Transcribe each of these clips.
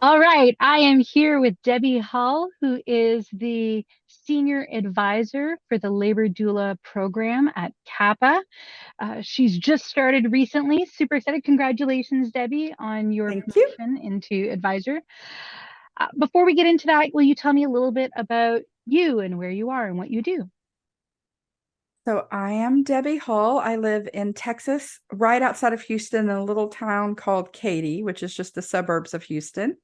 All right, I am here with Debbie Hull, who is the Senior Advisor for the Labor Doula program at CAPPA. She's just started recently. Super excited. Congratulations, Debbie, on your Thank you. promotion into advisor. Before we get into that, will you tell me a little bit about you and where you are and what you do? So I am Debbie Hall. I live in Texas, right outside of Houston, in a little town called Katy, which is just the suburbs of Houston.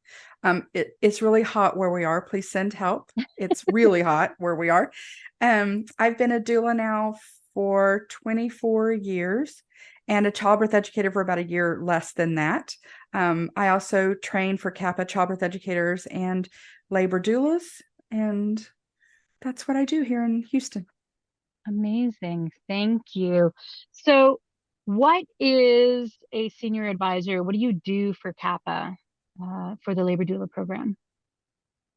It's really hot where we are. Please send help. It's really hot where we are. I've been a doula now for 24 years and a childbirth educator for about a year less than that. I also train for CAPPA childbirth educators and labor doulas, and that's what I do here in Houston. Amazing. Thank you. So, what is a senior advisor? What do you do for CAPPA, for the Labor Doula program?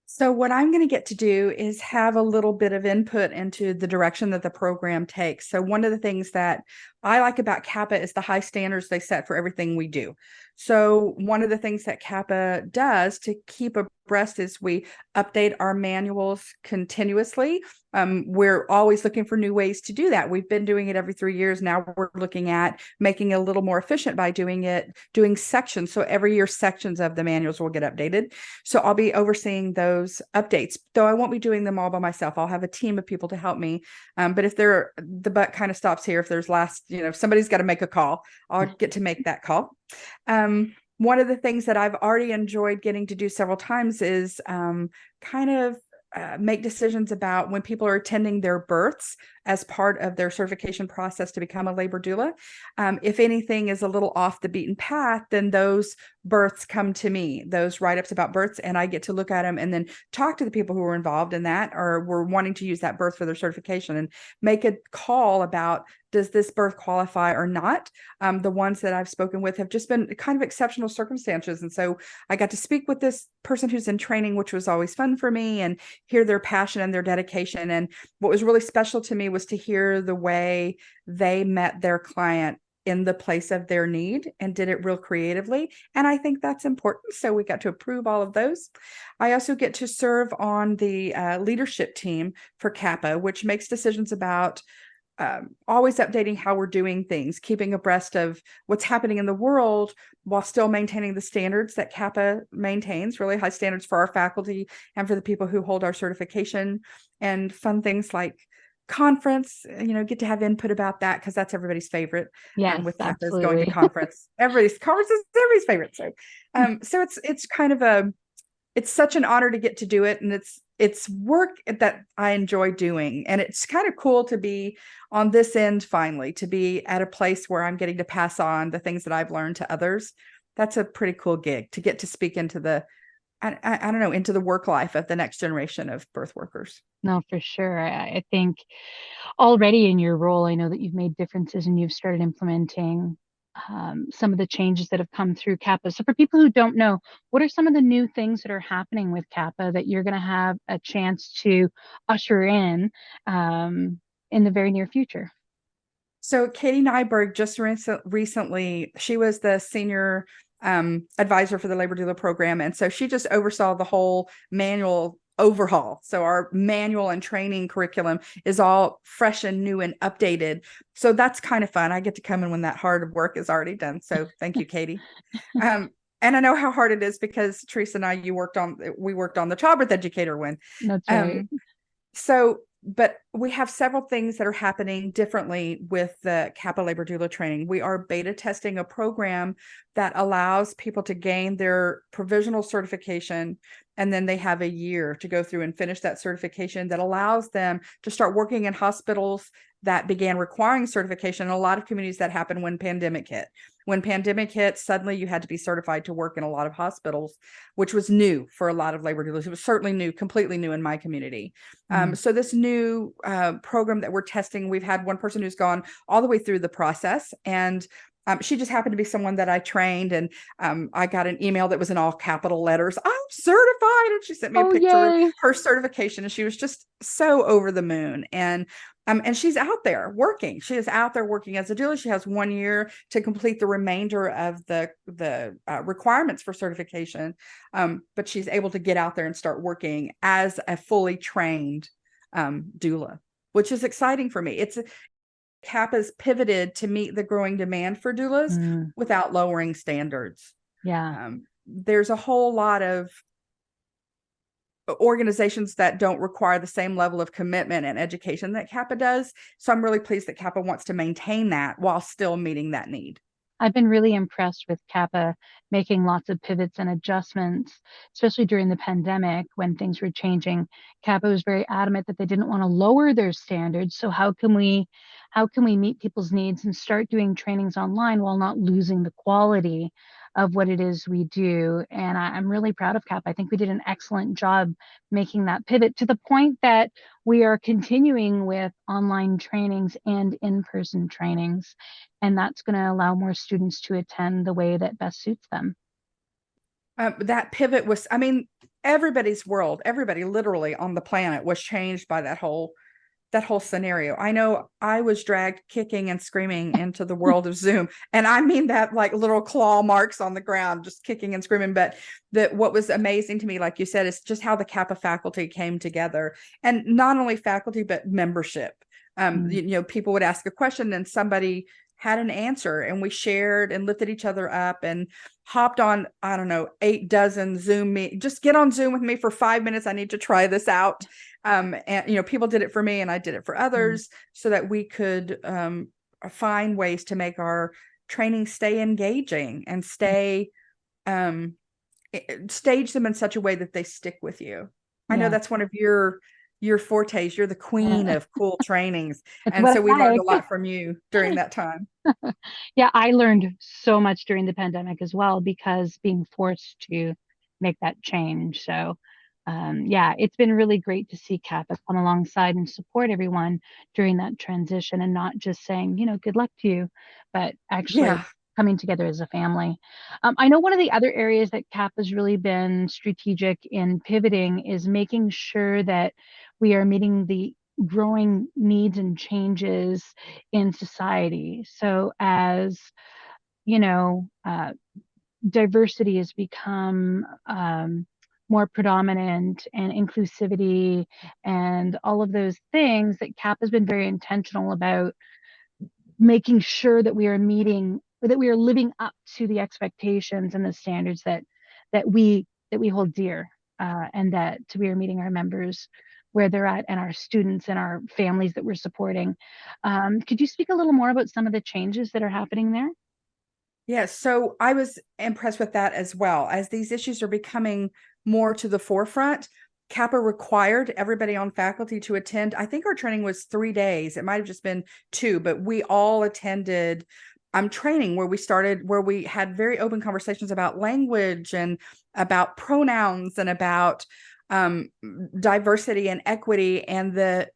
So what I'm going to get to do is have a little bit of input into the direction that the program takes. So one of the things that I like about CAPPA is the high standards they set for everything we do. So one of the things that CAPPA does to keep abreast is we update our manuals continuously. We're always looking for new ways to do that. We've been doing it every 3 years. Now we're looking at making it a little more efficient by doing sections. So every year sections of the manuals will get updated. So I'll be overseeing those updates, though I won't be doing them all by myself. I'll have a team of people to help me. But if the buck kind of stops here, if there's if somebody's got to make a call, I'll get to make that call. One of the things that I've already enjoyed getting to do several times is kind of make decisions about when people are attending their births as part of their certification process to become a labor doula. If anything is a little off the beaten path, then those births come to me, those write-ups about births, and I get to look at them and then talk to the people who were involved in that or were wanting to use that birth for their certification and make a call about, does this birth qualify or not? The ones that I've spoken with have just been kind of exceptional circumstances. And so I got to speak with this person who's in training, which was always fun for me, and hear their passion and their dedication. And what was really special to me was to hear the way they met their client in the place of their need and did it real creatively. And I think that's important. So we got to approve all of those. I also get to serve on the leadership team for CAPPA, which makes decisions about always updating how we're doing things, keeping abreast of what's happening in the world while still maintaining the standards that CAPPA maintains, really high standards for our faculty and for the people who hold our certification, and fun things like conference, get to have input about that because that's everybody's favorite. Yes, With CAPPA is going to absolutely. conference. Conference is everybody's favorite. So it's kind of it's such an honor to get to do it, and it's work that I enjoy doing, and it's kind of cool to be on this end finally, to be at a place where I'm getting to pass on the things that I've learned to others. That's a pretty cool gig to get to speak into I don't know, into the work life of the next generation of birth workers. No, for sure. I think already in your role, I know that you've made differences and you've started implementing some of the changes that have come through CAPPA. So, for people who don't know, what are some of the new things that are happening with CAPPA that you're going to have a chance to usher in the very near future? So Katie Nyberg just recently, she was the senior advisor for the labor doula program. And so she just oversaw the whole manual overhaul. So our manual and training curriculum is all fresh and new and updated. So that's kind of fun. I get to come in when that hard work is already done. So thank you, Katie. Um, and I know how hard it is because Teresa and I, we worked on the childbirth educator one. That's Um, right. but we have several things that are happening differently with the CAPPA labor doula training. We are beta testing a program that allows people to gain their provisional certification, and then they have a year to go through and finish that certification that allows them to start working in hospitals that began requiring certification. In a lot of communities, that happened when pandemic hit. When pandemic hit, suddenly you had to be certified to work in a lot of hospitals, which was new for a lot of labor doulas. It was certainly new, completely new in my community. Mm. So this new program that we're testing, we've had one person who's gone all the way through the process, and She just happened to be someone that I trained, and I got an email that was in all capital letters, "I'm certified," and she sent me a Oh, picture of yay. her certification, and she was just so over the moon. And she's out there working. She is out there working as a doula. She has 1 year to complete the remainder of the requirements for certification, but she's able to get out there and start working as a fully trained doula, which is exciting for me. It's CAPPA's pivoted to meet the growing demand for doulas Mm, without lowering standards. yeah. There's a whole lot of organizations that don't require the same level of commitment and education that CAPPA does. So I'm really pleased that CAPPA wants to maintain that while still meeting that need. I've been really impressed with CAPPA making lots of pivots and adjustments, especially during the pandemic when things were changing. CAPPA was very adamant that they didn't want to lower their standards. So how can we meet people's needs and start doing trainings online while not losing the quality of what it is we do? And I'm really proud of CAPPA. I think we did an excellent job making that pivot to the point that we are continuing with online trainings and in-person trainings, and that's going to allow more students to attend the way that best suits them. That pivot was, I mean, everybody's world, everybody literally on the planet was changed by that whole scenario. I know I was dragged kicking and screaming into the world of Zoom. And I mean that like little claw marks on the ground, just kicking and screaming. But what was amazing to me, like you said, is just how the CAPPA faculty came together. And not only faculty, but membership. Mm, People would ask a question and somebody had an answer, and we shared and lifted each other up and hopped on, I don't know, 8 dozen Zoom meet. Just get on Zoom with me for 5 minutes. I need to try this out. And people did it for me, and I did it for mm, others, so that we could find ways to make our training stay engaging and um, stage them in such a way that they stick with you. I know yeah. that's one of your fortes. You're the queen Uh, of cool trainings, it's and what so we I learned a like. lot from you during that time. Yeah, I learned so much during the pandemic as well because being forced to make that change. So, yeah, it's been really great to see Kappa come alongside and support everyone during that transition and not just saying, good luck to you, but actually Yeah. coming together as a family. I know one of the other areas that CAP has really been strategic in pivoting is making sure that we are meeting the growing needs and changes in society. So as you know, diversity has become more predominant, and inclusivity and all of those things, that CAP has been very intentional about making sure that we are meeting, that we are living up to the expectations and the standards that we hold dear, and that we are meeting our members where they're at, and our students and our families that we're supporting. Could you speak a little more about some of the changes that are happening there? Yes, so I was impressed with that as well. As these issues are becoming more to the forefront, CAPPA required everybody on faculty to attend. I think our training was 3 days. It might have just been two, but we all attended training where we had very open conversations about language and about pronouns and about um, diversity and equity, and the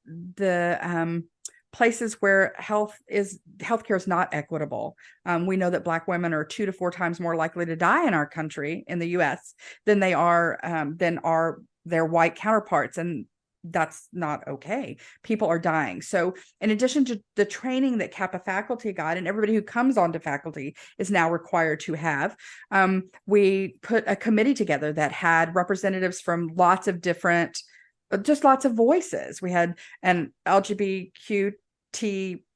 places where healthcare is not equitable. We know that Black women are 2 to 4 times more likely to die in our country, in the U.S., than are their white counterparts, and that's not okay. People are dying. So, in addition to the training that CAPPA faculty got, and everybody who comes onto faculty is now required to have, we put a committee together that had representatives from lots of different, just lots of voices. We had an LGBTQ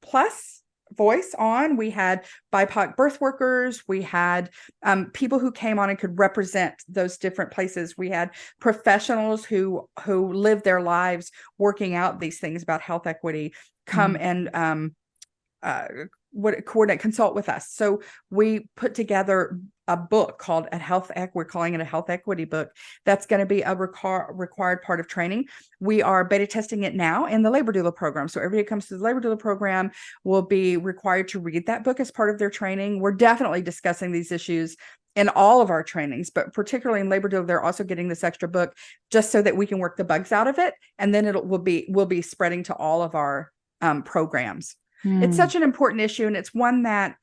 plus voice on. We had BIPOC birth workers. We had people who came on and could represent those different places. We had professionals who live their lives working out these things about health equity come Mhm. and coordinate, consult with us. So we put together a book called we're calling it a health equity book. That's going to be a required part of training. We are beta testing it now in the labor doula program. So everybody who comes to the labor doula program will be required to read that book as part of their training. We're definitely discussing these issues in all of our trainings, but particularly in labor doula, they're also getting this extra book just so that we can work the bugs out of it. And then we'll be spreading to all of our programs. It's Mm, such an important issue, and it's one that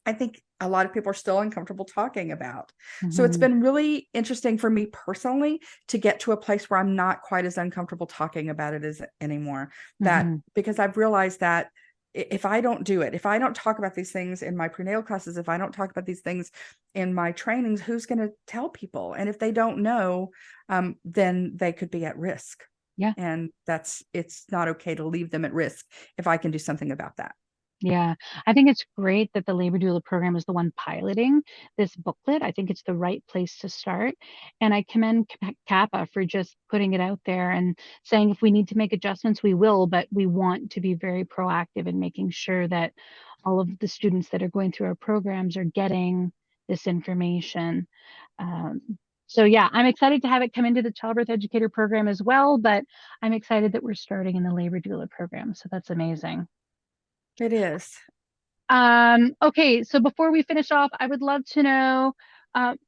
I think a lot of people are still uncomfortable talking about. So it's Hmm. been really interesting for me personally to get to a place where I'm not quite as uncomfortable talking about it as anymore. That Hmm. because I've realized that if I don't do it, if I don't talk about these things in my prenatal classes, if I don't talk about these things in my trainings, who's going to tell people? And if they don't know, then they could be at risk. Yeah. And it's not okay to leave them at risk if I can do something about that. Yeah, I think it's great that the labor doula program is the one piloting this booklet. I think it's the right place to start. And I commend CAPPA for just putting it out there and saying if we need to make adjustments, we will, but we want to be very proactive in making sure that all of the students that are going through our programs are getting this information. Um, so yeah, I'm excited to have it come into the childbirth educator program as well, but I'm excited that we're starting in the labor doula program. So that's amazing. It is. Okay, so before we finish off, I would love to know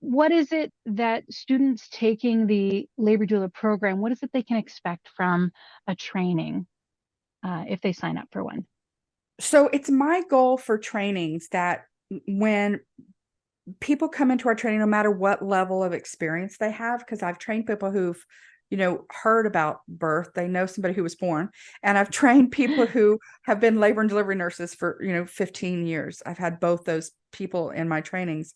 what is it that students taking the labor doula program, what is it they can expect from a training if they sign up for one? So it's my goal for trainings that when people come into our training, no matter what level of experience they have, because I've trained people who've, heard about birth, they know somebody who was born, and I've trained people who have been labor and delivery nurses for, 15 years. I've had both those people in my trainings.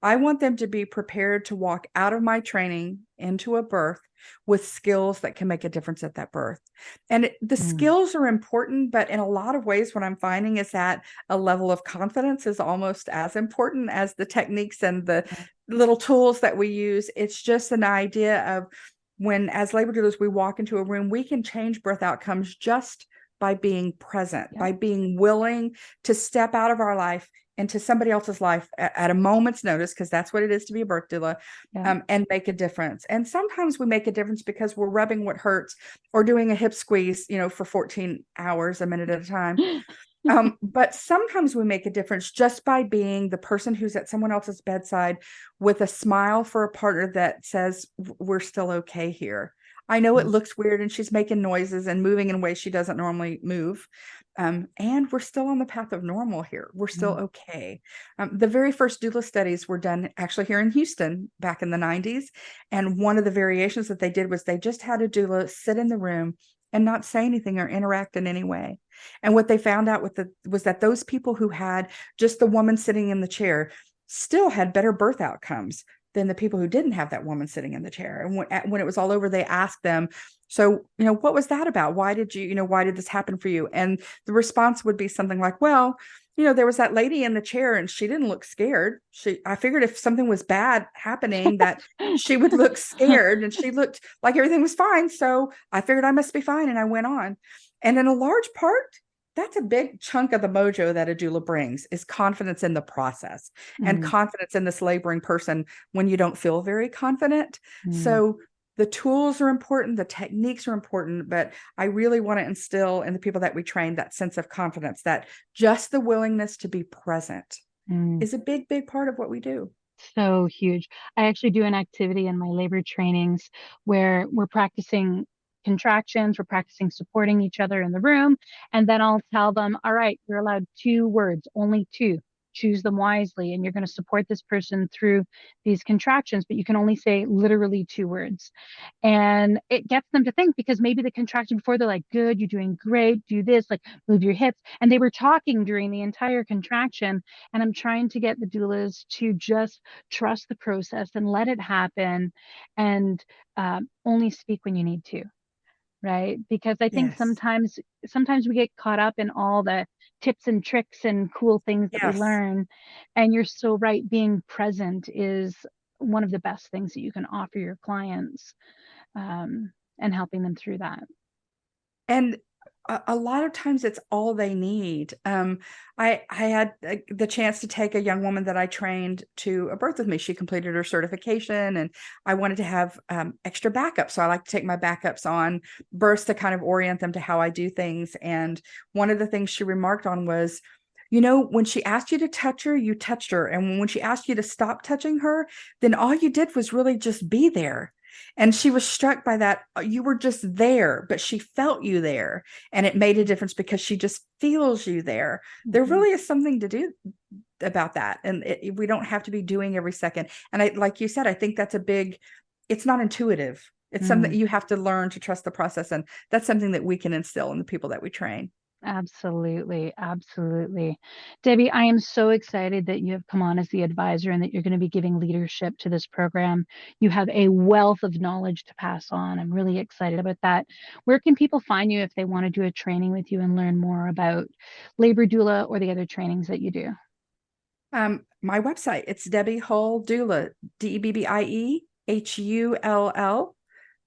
I want them to be prepared to walk out of my training into a birth with skills that can make a difference at that birth. And the Mm, skills are important, but in a lot of ways, what I'm finding is that a level of confidence is almost as important as the techniques and the yeah, little tools that we use. It's just an idea of when, as labor doulas, we walk into a room, we can change birth outcomes just by being present, yeah, by being willing to step out of our life into somebody else's life at a moment's notice, because that's what it is to be a birth doula, yeah. and make a difference. And sometimes we make a difference because we're rubbing what hurts or doing a hip squeeze, for 14 hours, a minute at a time. But sometimes we make a difference just by being the person who's at someone else's bedside with a smile for a partner that says, we're still okay here. I know it Mm, looks weird and she's making noises and moving in ways she doesn't normally move. And we're still on the path of normal here. We're still mm, okay. The very first doula studies were done actually here in Houston back in the 90s. And one of the variations that they did was they just had a doula sit in the room and not say anything or interact in any way. And what they found out was that those people who had just the woman sitting in the chair still had better birth outcomes than the people who didn't have that woman sitting in the chair. And when it was all over, they asked them, so, what was that about? Why did why did this happen for you? And the response would be something like, well, there was that lady in the chair and she didn't look scared. I figured if something was bad happening that she would look scared, and she looked like everything was fine. So I figured I must be fine. And I went on. And in a large part, that's a big chunk of the mojo that a doula brings, is confidence in the process and mm, confidence in this laboring person when you don't feel very confident. mm, So the tools are important, the techniques are important, but I really want to instill in the people that we train that sense of confidence, that just the willingness to be present mm. is a big, big part of what we do. So huge. I actually do an activity in my labor trainings where we're practicing contractions, we're practicing supporting each other in the room, and then I'll tell them, all right, you're allowed 2 words, only two. Choose them wisely, and you're going to support this person through these contractions, but you can only say literally 2 words. And it gets them to think because maybe the contraction before they're like, good, you're doing great, do this, like move your hips. And they were talking during the entire contraction. And I'm trying to get the doulas to just trust the process and let it happen and only speak when you need to. Right. Because I think Yes. sometimes we get caught up in all the tips and tricks and cool things that we Yes. learn. And you're so right. Being present is one of the best things that you can offer your clients and helping them through that. And a lot of times it's all they need. I had the chance to take a young woman that I trained to a birth with me. She completed her certification, and I wanted to have extra backups. So I like to take my backups on births to kind of orient them to how I do things. And one of the things she remarked on was, when she asked you to touch her, you touched her. And when she asked you to stop touching her, then all you did was really just be there. And she was struck by that. You were just there, but she felt you there. And it made a difference because she just feels you there. There Mhm. really is something to do about that. And we don't have to be doing every second. And like you said, I think that's it's not intuitive. It's something Mm. that you have to learn to trust the process. And that's something that we can instill in the people that we train. Absolutely. Absolutely. Debbie, I am so excited that you have come on as the advisor and that you're going to be giving leadership to this program. You have a wealth of knowledge to pass on. I'm really excited about that. Where can people find you if they want to do a training with you and learn more about labor doula or the other trainings that you do? My website, it's Debbie Hull Doula, DebbieHull,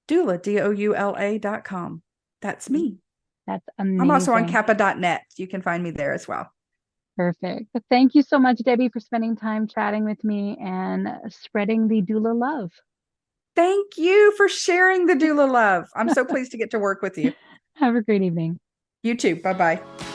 Doula.com. That's me. That's I'm also on amazing. CAPPA.net. You can find me there as well. Perfect. Thank you so much, Debbie, for spending time chatting with me and spreading the doula love. Thank you for sharing the doula love. I'm so pleased to get to work with you. Have a great evening. You too. Bye bye.